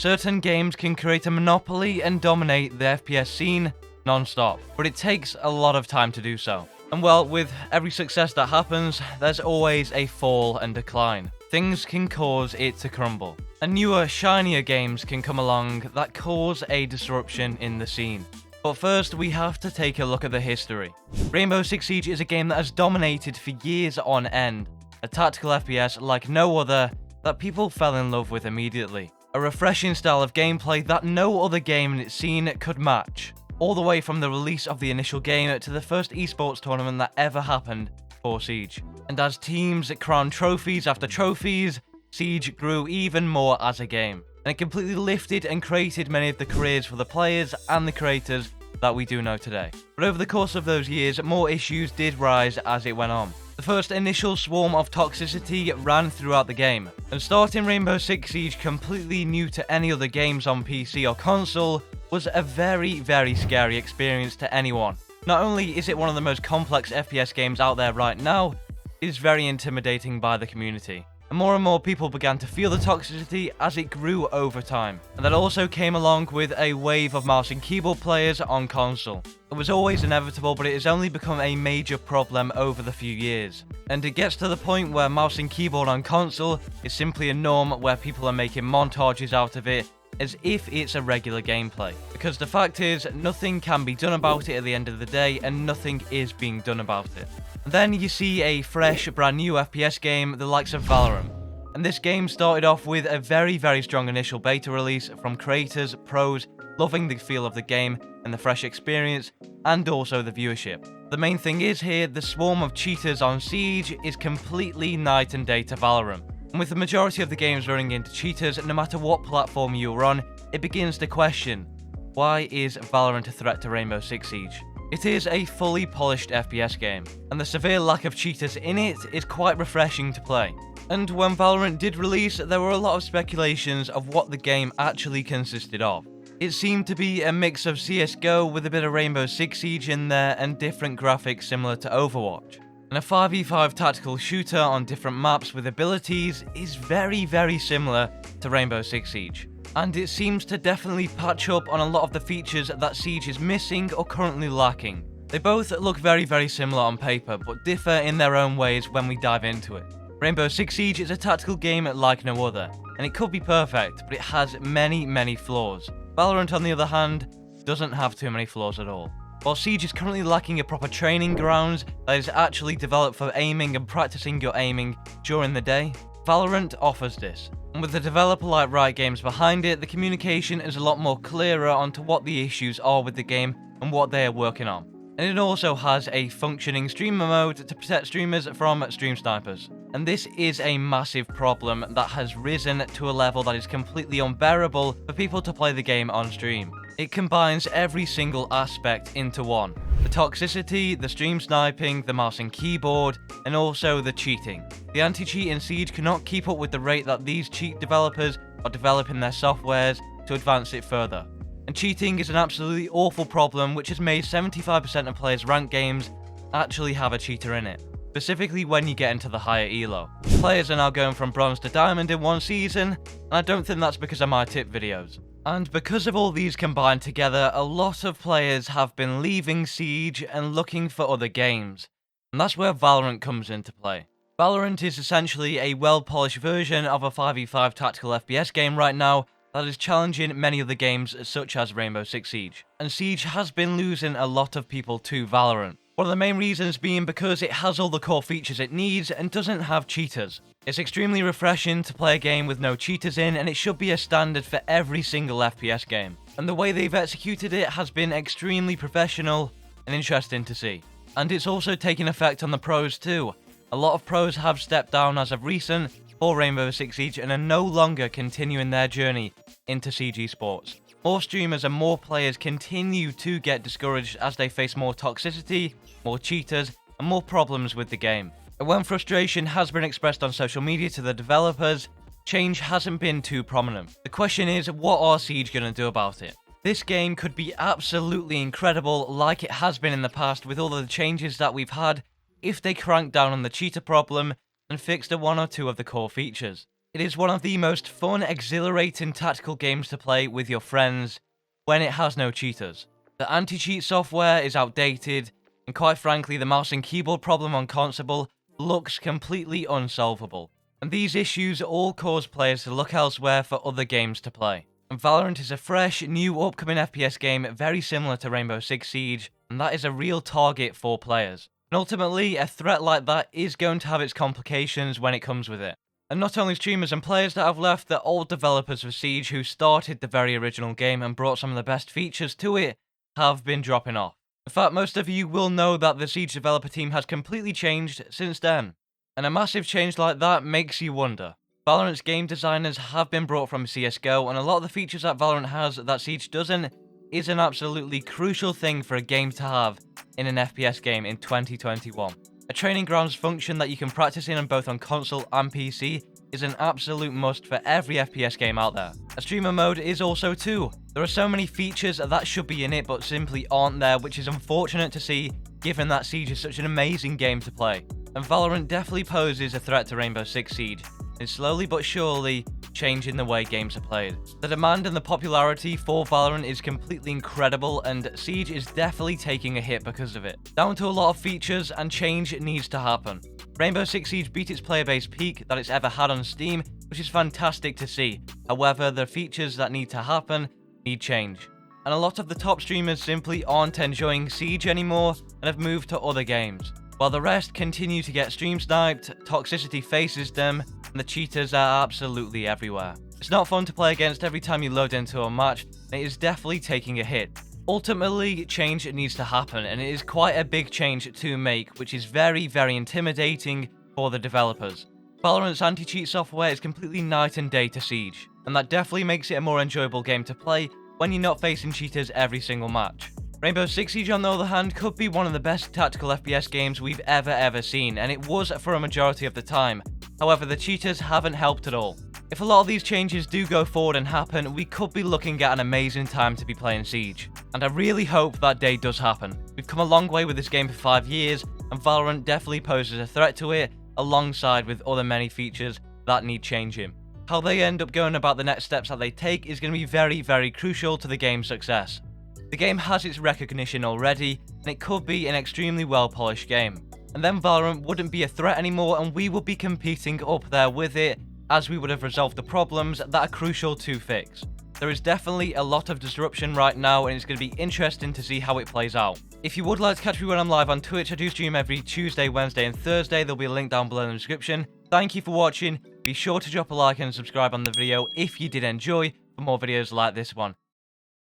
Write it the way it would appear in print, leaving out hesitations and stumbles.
Certain games can create a monopoly and dominate the FPS scene non-stop, but it takes a lot of time to do so. And well, with every success that happens, there's always a fall and decline. Things can cause it to crumble. And newer, shinier games can come along that cause a disruption in the scene. But first, we have to take a look at the history. Rainbow Six Siege is a game that has dominated for years on end. A tactical FPS like no other that people fell in love with immediately. A refreshing style of gameplay that no other game in its scene could match. All the way from the release of the initial game to the first esports tournament that ever happened for Siege. And as teams crowned trophies after trophies, Siege grew even more as a game. And it completely lifted and created many of the careers for the players and the creators that we do know today. But over the course of those years, more issues did rise as it went on. The first initial swarm of toxicity ran throughout the game, and starting Rainbow Six Siege completely new to any other games on PC or console was a very, very scary experience to anyone. Not only is it one of the most complex FPS games out there right now, it is very intimidating by the community. And more people began to feel the toxicity as it grew over time. And that also came along with a wave of mouse and keyboard players on console. It was always inevitable, but it has only become a major problem over the few years. And it gets to the point where mouse and keyboard on console is simply a norm where people are making montages out of it as if it's a regular gameplay. Because the fact is, nothing can be done about it at the end of the day, and nothing is being done about it. And then you see a fresh, brand new FPS game, the likes of Valorant. And this game started off with a very, very strong initial beta release from creators, pros, loving the feel of the game and the fresh experience, and also the viewership. The main thing is here, the swarm of cheaters on Siege is completely night and day to Valorant. And with the majority of the games running into cheaters, no matter what platform you're on, it begins to question, why is Valorant a threat to Rainbow Six Siege? It is a fully polished FPS game, and the severe lack of cheaters in it is quite refreshing to play. And when Valorant did release, there were a lot of speculations of what the game actually consisted of. It seemed to be a mix of CSGO with a bit of Rainbow Six Siege in there and different graphics similar to Overwatch. And a 5v5 tactical shooter on different maps with abilities is very, very similar to Rainbow Six Siege. And it seems to definitely patch up on a lot of the features that Siege is missing or currently lacking. They both look very, very similar on paper, but differ in their own ways when we dive into it. Rainbow Six Siege is a tactical game like no other, and it could be perfect, but it has many, many flaws. Valorant, on the other hand, doesn't have too many flaws at all. While Siege is currently lacking a proper training grounds that is actually developed for aiming and practicing your aiming during the day, Valorant offers this. And with a developer like Riot Games behind it, the communication is a lot more clearer onto what the issues are with the game and what they are working on. And it also has a functioning streamer mode to protect streamers from stream snipers. And this is a massive problem that has risen to a level that is completely unbearable for people to play the game on stream. It combines every single aspect into one. The toxicity, the stream sniping, the mouse and keyboard, and also the cheating. The anti-cheat in Siege cannot keep up with the rate that these cheat developers are developing their softwares to advance it further. And cheating is an absolutely awful problem which has made 75% of players' ranked games actually have a cheater in it. Specifically when you get into the higher elo. Players are now going from bronze to diamond in one season, and I don't think that's because of my tip videos. And because of all these combined together, a lot of players have been leaving Siege and looking for other games. And that's where Valorant comes into play. Valorant is essentially a well-polished version of a 5v5 tactical FPS game right now that is challenging many other games such as Rainbow Six Siege. And Siege has been losing a lot of people to Valorant. One of the main reasons being because it has all the core features it needs and doesn't have cheaters. It's extremely refreshing to play a game with no cheaters in, and it should be a standard for every single FPS game. And the way they've executed it has been extremely professional and interesting to see. And it's also taken effect on the pros too. A lot of pros have stepped down as of recent for Rainbow Six Siege and are no longer continuing their journey into Siege esports. More streamers and more players continue to get discouraged as they face more toxicity, more cheaters, and more problems with the game. And when frustration has been expressed on social media to the developers, change hasn't been too prominent. The question is, what are Siege going to do about it? This game could be absolutely incredible like it has been in the past with all of the changes that we've had if they crank down on the cheater problem and fixed one or two of the core features. It is one of the most fun, exhilarating tactical games to play with your friends when it has no cheaters. The anti-cheat software is outdated, and quite frankly, the mouse and keyboard problem on console looks completely unsolvable. And these issues all cause players to look elsewhere for other games to play. And Valorant is a fresh, new upcoming FPS game very similar to Rainbow Six Siege, and that is a real target for players. And ultimately, a threat like that is going to have its complications when it comes with it. And not only streamers and players that have left, the old developers of Siege who started the very original game and brought some of the best features to it have been dropping off. In fact, most of you will know that the Siege developer team has completely changed since then. And a massive change like that makes you wonder. Valorant's game designers have been brought from CSGO, and a lot of the features that Valorant has that Siege doesn't is an absolutely crucial thing for a game to have in an FPS game in 2021. A training grounds function that you can practice in both on console and PC is an absolute must for every FPS game out there. A streamer mode is also too. There are so many features that should be in it but simply aren't there, which is unfortunate to see given that Siege is such an amazing game to play. And Valorant definitely poses a threat to Rainbow Six Siege, and slowly but surely changing the way games are played. The demand and the popularity for Valorant is completely incredible, and Siege is definitely taking a hit because of it. Down to a lot of features, and change needs to happen. Rainbow Six Siege beat its player base peak that it's ever had on Steam, which is fantastic to see. However, the features that need to happen need change. And a lot of the top streamers simply aren't enjoying Siege anymore and have moved to other games, while the rest continue to get stream sniped, toxicity faces them, and the cheaters are absolutely everywhere. It's not fun to play against every time you load into a match, and it is definitely taking a hit. Ultimately, change needs to happen, and it is quite a big change to make, which is very, very intimidating for the developers. Valorant's anti-cheat software is completely night and day to Siege, and that definitely makes it a more enjoyable game to play when you're not facing cheaters every single match. Rainbow Six Siege, on the other hand, could be one of the best tactical FPS games we've ever seen, and it was for a majority of the time. However, the cheaters haven't helped at all. If a lot of these changes do go forward and happen, we could be looking at an amazing time to be playing Siege. And I really hope that day does happen. We've come a long way with this game for 5 years, and Valorant definitely poses a threat to it, alongside with other many features that need changing. How they end up going about the next steps that they take is going to be very crucial to the game's success. The game has its recognition already, and it could be an extremely well-polished game. And then Valorant wouldn't be a threat anymore, and we would be competing up there with it, as we would have resolved the problems that are crucial to fix. There is definitely a lot of disruption right now, and it's going to be interesting to see how it plays out. If you would like to catch me when I'm live on Twitch, I do stream every Tuesday, Wednesday, and Thursday. There'll be a link down below in the description. Thank you for watching. Be sure to drop a like and subscribe on the video if you did enjoy for more videos like this one.